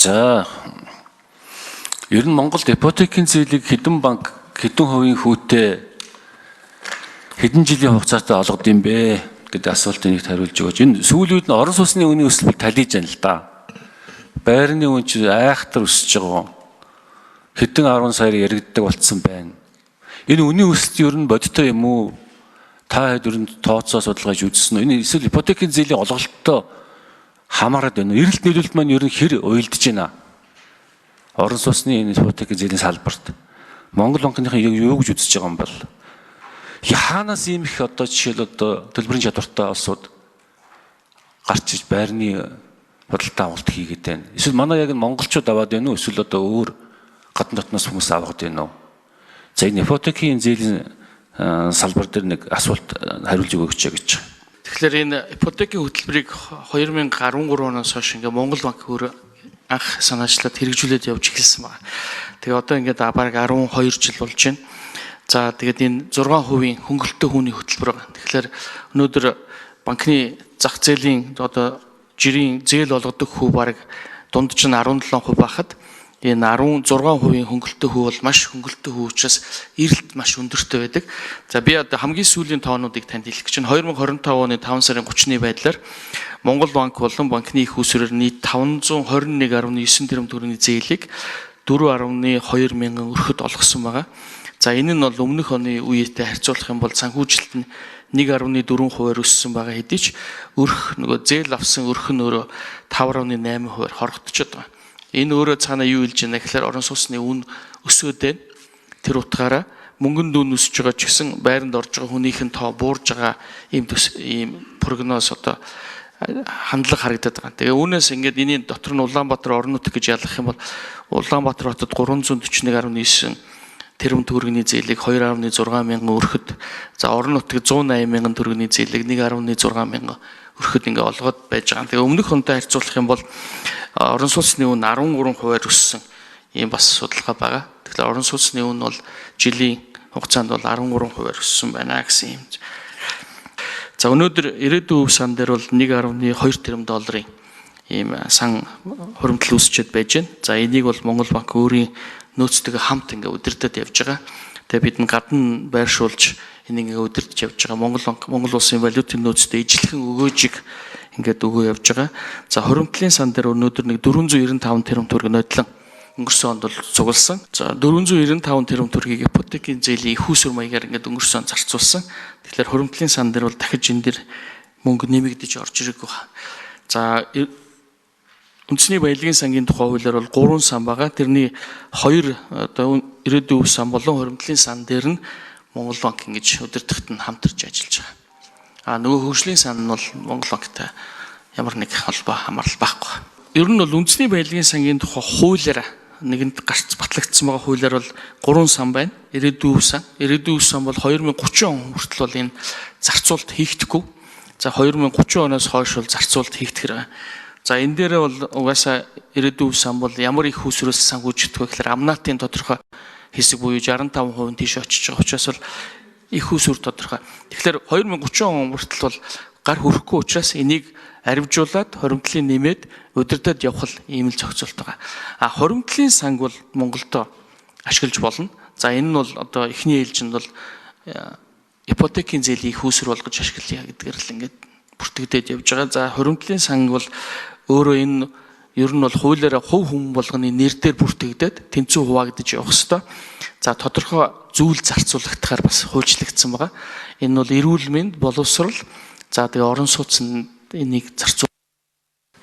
За ер нь Монголд ипотекийн зээлийг хэдэн банк хэдэн хувийн хүүтэй хэдэн жилийн хугацаатай олгод юм бэ гэдэг асуултыг хариулж өгөөч. Энэ сүүлүүд нь орон сууцны үнийн өсөлт талиж байна л да. Байрны үн чинь айхтар өсөж байгаа. Хэдэн 10 саяар яригддаг болцсон байна. Энэ үнийн өсөлт ер нь бодиттой юм уу? Та хэд ер нь тооцоо судалгааж үзсэн үү? Энэ эсвэл ипотекийн зээлийн олголттой хамаарат байна. Эрэлт нийлүүлэлт маань ер нь хэр уйлдж байна? Орон сууцны энэ ипотекийн зээлийн салбарт Монгол банкныхаа юу гэж үзэж байгаа юм бол хаанаас ийм их одоо жишээл одоо төлбөрийн чадвартай улсууд гарч иж байрны худалдаа авалт хийгээд байна. Эсвэл манай яг монголчууд аваад байна уу? Эсвэл одоо өөр гадна дотноос хүмүүс аваад байна уу? За энэ ипотекийн зээлийн салбар дээр нэг асуулт хариулж өгөөч гэж. Тэгэхээр энэ ипотекийн хөтөлбөрийг 2013 оноос хойш ингээ Монгол банк өөр анх санаачлаад хэрэгжүүлээд явж эхэлсэн байна. Тэгээ одоо ингээд бараг 12 жил болж байна. За тэгээд энэ 6% хөнгөлөлтөө хүүний хөтөлбөр байна. Тэгэхээр өнөөдөр банкны зах зээлийн одоо жирийн зээл олгодог хүү бараг дунд чинь 17% байхад энэ 16% хөнгөлөлтөө хүү бол маш хөнгөлөлтөө хүү учраас эрэлт маш өндөртэй байдаг. За би одоо хамгийн сүүлийн тоонуудыг танд хэлэх гэж байна. 2025 оны 5 сарын 30-ны байдлаар Монгол банк болон банкны их усрээр нийт 521.9 тэрбум төгрөгийн зээлийг 4.2 мянган өрхөд олгосон байгаа. За энэ нь бол өмнөх оны үетэй харьцуулах юм бол санхүүжилт нь 1.4% өссөн байгаа хэдий ч өрх нөгөө зээл авсан өрх нь өөрөө 5.8% хорогдчиход байгаа. Энэ өөрөө цаана юу хэлж байна гэхээр орон сууцны үн өсөөд байна. Тэр утгаараа мөнгөнд үн өсөж байгаа ч гэсэн байранд орж байгаа хүнийх нь тоо буурж байгаа ийм прогноз одоо хандлага харагдаад байгаа. Тэгээ үүнээс ингээд энэний дотор нь Улаанбаатар орон нутг гэж ялгах юм бол Улаанбаатар хотод 341.9 тэрбум төгрөгийн зээлийг 2.6 мянган өрхөд, за орон нутгийг 180 мянган төгрөгийн зээлийг 1.6 мянган өрхөд ингээ олгоод байж байгаа. Тэгээ өмнөх онтой харьцуулах юм бол орон сууцны үн 13% өссөн ийм бас судалгаа байгаа. Тэгэхээр орон сууцны үн бол жилийн хугацаанд бол 13% өссөн байна гэсэн юм. За өнөөдөр ирээдүйн сан дээр бол 1.2 тэрбум долларын ийм сан хуримтлал үүсчихэд байж байна. За энийг бол Монгол банк өөрийн нөөцтэйгээ хамт ингээ удирдах явж байгаа. Тэгээ бид нь гадна байршуулж энийг ингээ удирдах явж байгаа. Монгол улсын валютын нөөцтэй ижлэхэн өгөөжийг ингээд өгөө явж байгаа. За хуримтлалын сан дээр өнөөдөр нэг 495 тэрбум төгрөг нодлон өнгөрсөн онд бол цугласан. За 495 тэрбум төгрөгийг ипотекийн зээлийн их усүр маягаар ингээд өнгөрсөн онд зарцуулсан. Тэгэхээр хуримтлалын сан дээр бол дахиж энэ дэр мөнгө нэмэгдэж орж ирээгүй. За үндэсний баялагын сангийн тухай хуулиар бол 3 сан байгаа. Тэрний 2 одоо ирээдүйн сан болон хуримтлалын сан дээр нь Монгол банк ингэж удирдахад нь хамтарч ажиллаж байгаа. Нөгөө хөгжлийн сан нь бол Монгол банктай ямар нэг холбоо хамаарал байхгүй. Ер нь бол үндэсний баялагын сангийн тухай хуулиар нэгэнд гарч батлагдсан байгаа хуулиар бол 3 сан байна. Ирээдүйн сан. Ирээдүйн сан бол 2030 он хүртэл бол энэ зарцуулалт хийгдэхгүй. За 2030 оноос хойш бол зарцуулалт хийгдэх хэрэг. За энэ дээрээ бол угаасаа ирээдүйн сан бол ямар их усрээс санхүүждэг вэ гэхээр амнаатын тодорхой хэсэг буюу 65% тийш очиж байгаа учраас бол их усүр тодорхой. Тэгэхээр 2030 он хүртэл бол гар хүрэхгүй учраас энийг арвижуулаад хоримтлын нэмээд удирдах явах ийм л зохицуулт байгаа. Хоримтлын санг бол Монголдо ашиглаж болно. За энэ нь бол одоо эхний ээлжинд бол ипотекийн зээлийн их усүр болгож ашиглая гэдгээр л ингээд бүртгэгдээд явж байгаа. За хоримтлын санг бол өөрөө энэ ер нь бол хуулиараа хувь хүн болгоны нэр дээр бүртгэгдээд тэнцүү хуваагдаж явах ёстой. За тодорхой зүйл зарцуулагдахаар бас хуульчлагдсан байгаа. Энэ нь бол эрүүл мэнд, боловсрол, за тэгээ орон сууцнд энийг зарцуул.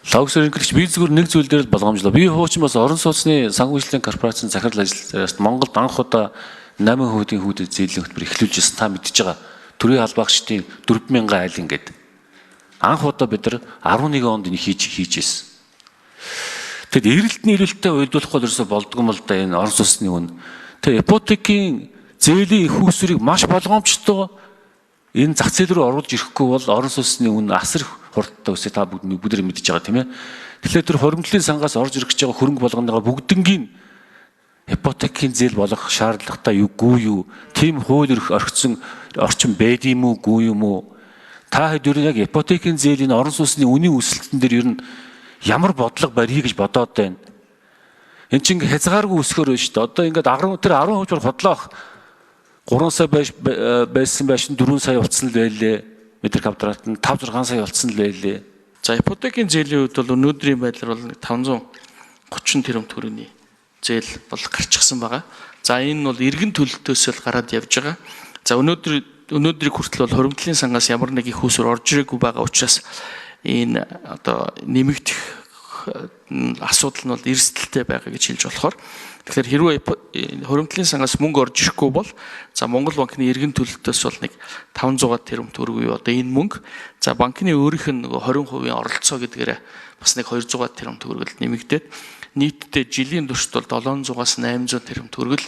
Логсор ингэрч би зүгээр нэг зүйл дээр л болгоомжлоо. Би хуучин бас орон сууцны санхүүжилтийн корпорацийн захирал ажиллаж Монголд анх удаа 8% хүүдэд зээлийн хөтөлбөр эхлүүлж ирсэн та мэдж байгаа. Төрийн албаагчдын 4,000 айл ингээд анх удаа бид нар 11 онд энэ хийж ирсэн. Тэгэд эрэлт нийлүүлэлтээ уйлдуулах бол ерөөсө болдгоо мэл да энэ орон сууцны үн. Тэгээ ипотекийн зээлийн их усрыг маш болгоомжтой энэ зах зээл рүү оруулж ирэхгүй бол орон сууцны үн асар хурдтай өсөж та бүгд мэдж байгаа тийм ээ. Тэгэхээр тэр хуримтлалын сангаас орж ирэх гэж байгаа хөрөнгө болгоныгаа бүгднгийн ипотекийн зээл болох шаардлагатай юугүй юу? Тим хууль орхисон орчин байд юм уугүй юм уу? Та хэд юу яг ипотекийн зээлийн орон сууцны үнийн өсөлтөн дээр ер нь ямар бодлого барья гэж бодоод байна. Эн чинь хязгааргүй өсгөр байна шүү дээ. Одоо ингээд 10% хотлоох 3 сая байсан байшин 4 сая болцсон л байлээ. Метр квадрат нь 5-6 сая болцсон л байлээ. За ипотекийн зээлийн хувьд бол өнөөдрийн байдлаар бол 530 тэрбум төгрөгийн зээл бол гарчихсан байгаа. За энэ нь бол иргэн төлөлтөөс л гараад явж байгаа. За өнөөдрийг хүртэл бол хуримтлалын сангаас ямар нэг их усүр орж ирээгүй байгаа учраас энэ одоо нэмэгдэх асуудал нь бол эрсдэлтэй байгаа гэж хэлж болохоор. Тэгэхээр хэрвээ хуримтлалын сангаас мөнгө орж ирэхгүй бол за Монгол банкны иргэн төлөлтөөс бол нэг 500 тэрбум төгрөг юу одоо энэ мөнгө за банкны өөрийнх нь нөгөө 20% оролцоо гэдгээрээ бас нэг 200 тэрбум төгрөг нэмэгдээд нийтдээ жилийн туршид бол 700-аас 800 тэрбум төгрөг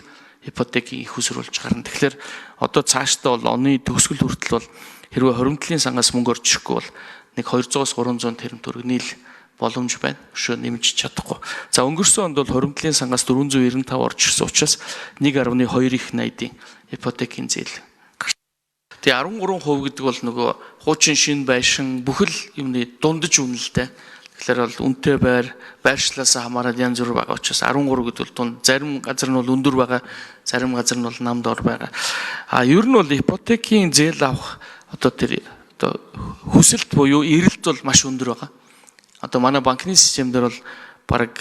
ипотекийн их усүр болж гарна. Тэгэхээр одоо цаашдаа бол оны төгсгөл хүртэл бол хэрвээ хуримтлалын сангаас мөнгө орж ирэхгүй бол нэг 200-аас 300 тэрбум төгрөгийн л боломж байна. Өшөө нэмж чадахгүй. За өнгөрсөн онд бол хуримтлалын сангаас 495 орж ирсэн учраас 1.2 их найдын ипотекийн зээл гарч. Тэгээ 13% гэдэг бол нөгөө хуучин шин байшин бүхэл юмны дундаж үнэлтэй. Тэгэхээр бол үнэтэй байршлаас хамаарал янз бүр байгаа учраас 13 гэдэг бол дунд зарим газар нь бол өндөр байгаа, зарим газар нь бол намд ор байгаа. Ер нь бол ипотекийн зээл авах одоо хүсэлт буюу эрэлт бол маш өндөр байгаа. Одоо манай банкны системдэр бол бараг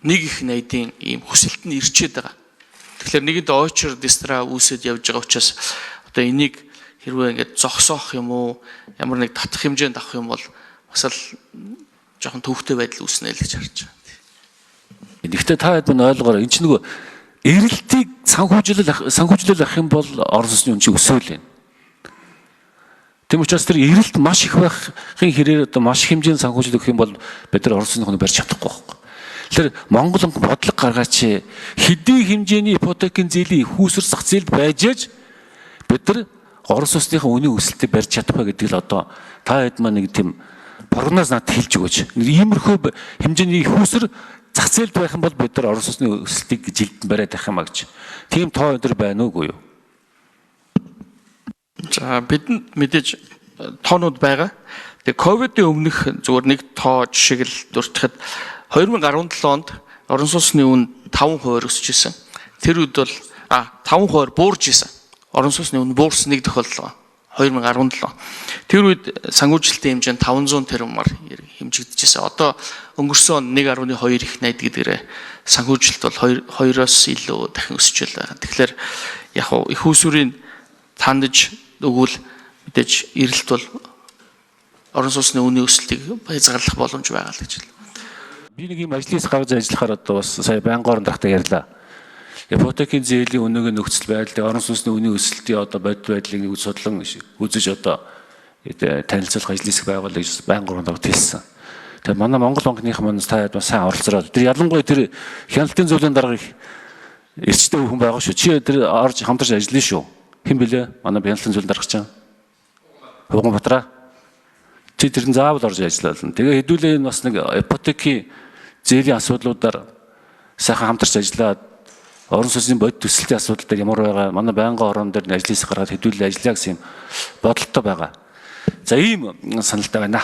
1 их найдын ийм хүсэлт нь ирчээд байгаа. Тэгэхээр нэгэнд очер дистра үүсэд явж байгаа учраас одоо энийг хэрвээ ингээд зогсоох юм уу, ямар нэг татах хэмжээнд авах юм бол бас л жоохон төвхтэй байдал үүснэ л гэж харж байна. Гэхдээ та хэд мань ойлгоорой. Энэ чинь нөгөө эрэлтийг санхүүжлэл авах юм бол орон сууцны үн чинь өсөөл байна. Тэм учраас тэр эрэлт маш их байхын хэрээр одоо маш хэмжээний санхүүжилт өгөх юм бол бид нар орон сууцны хүнийг барьж чадахгүй байхгүй. Тэгэхээр Монгол банк бодлого гаргаач хэдийн хэмжээний ипотекийн зээлийн их усүр зах зээлд байж аж бид нар орон сууцныхаа үнийн өсөлтийг барьж чадахгүй гэдэг л одоо та хэд маань нэг тийм прогноз надад хэлж өгөөч. Иймэрхүү хэмжээний их усүр зах зээлд байх юм бол бид нар орон сууцны өсөлтийг жилдэн бариад байх юм а гэж. Тийм тоо өндөр байна уугүй юу? За бидэнд мэдээж тоонууд байгаа. Тэгээ ковидын өмнөх зүгээр нэг тоо жишээг л дуртахад 2017 онд орон сууцны үн 5% өсөж исэн. Тэр үед бол 5% буурж исэн. Орон сууцны үн буурсан нэг тохиолдол 2017. Тэр үед санхүүжилтийн хэмжээ нь 500 тэрбумаар хэмжигдэж исэн. Одоо өнгөрсөн он 1.2 их найд гэдгээрээ санхүүжилт бол 2-оос илүү дахин өсөж байна. Тэгэхээр яг их усүрийн тандж өгвөл мэдээж эрэлт бол орон сууцны үнийн өсөлтийг хязгаарлах боломж байгаа л гэж байна. Би нэг юм ажлаас гарч ажиллахаар одоо бас сая байнгын орон дахтаа ярьлаа. Ипотекийн зээлийн үнэгийн нөхцөл байдал, орон сууцны үнийн өсөлтийн одоо бодит байдлыг нэг судлан үзэж одоо танилцуулах ажлын хэсэг байгуулъя гэж байнгын орон дахт хэлсэн. Тэгээ манай Монгол банкных манаас та хэд сайн оролцоод тэр ялангуяа тэр хяналтын зөвлөлийн дарга их эрчтэй хүн байгаа шүү. Чи тэр орж хамтарч ажиллана шүү. Хэн блэ? Манай хяналтын зөвлөлийн дарга чинь. Хуган Батраа. Чи тэрэн заавал орж ажиллана. Тэгээ хэдүүлээ энэ бас нэг ипотекийн зээлийн асуудлуудаар сайхан хамтарч ажиллаад орон сууцны бодит төсөлтийн асуудал дээр ямар байгаа манай байнгын орон дээр ажлаас гаргаад хэдүүлээ ажиллаа гэсэн юм бодолтой байгаа. За ийм саналтай байна.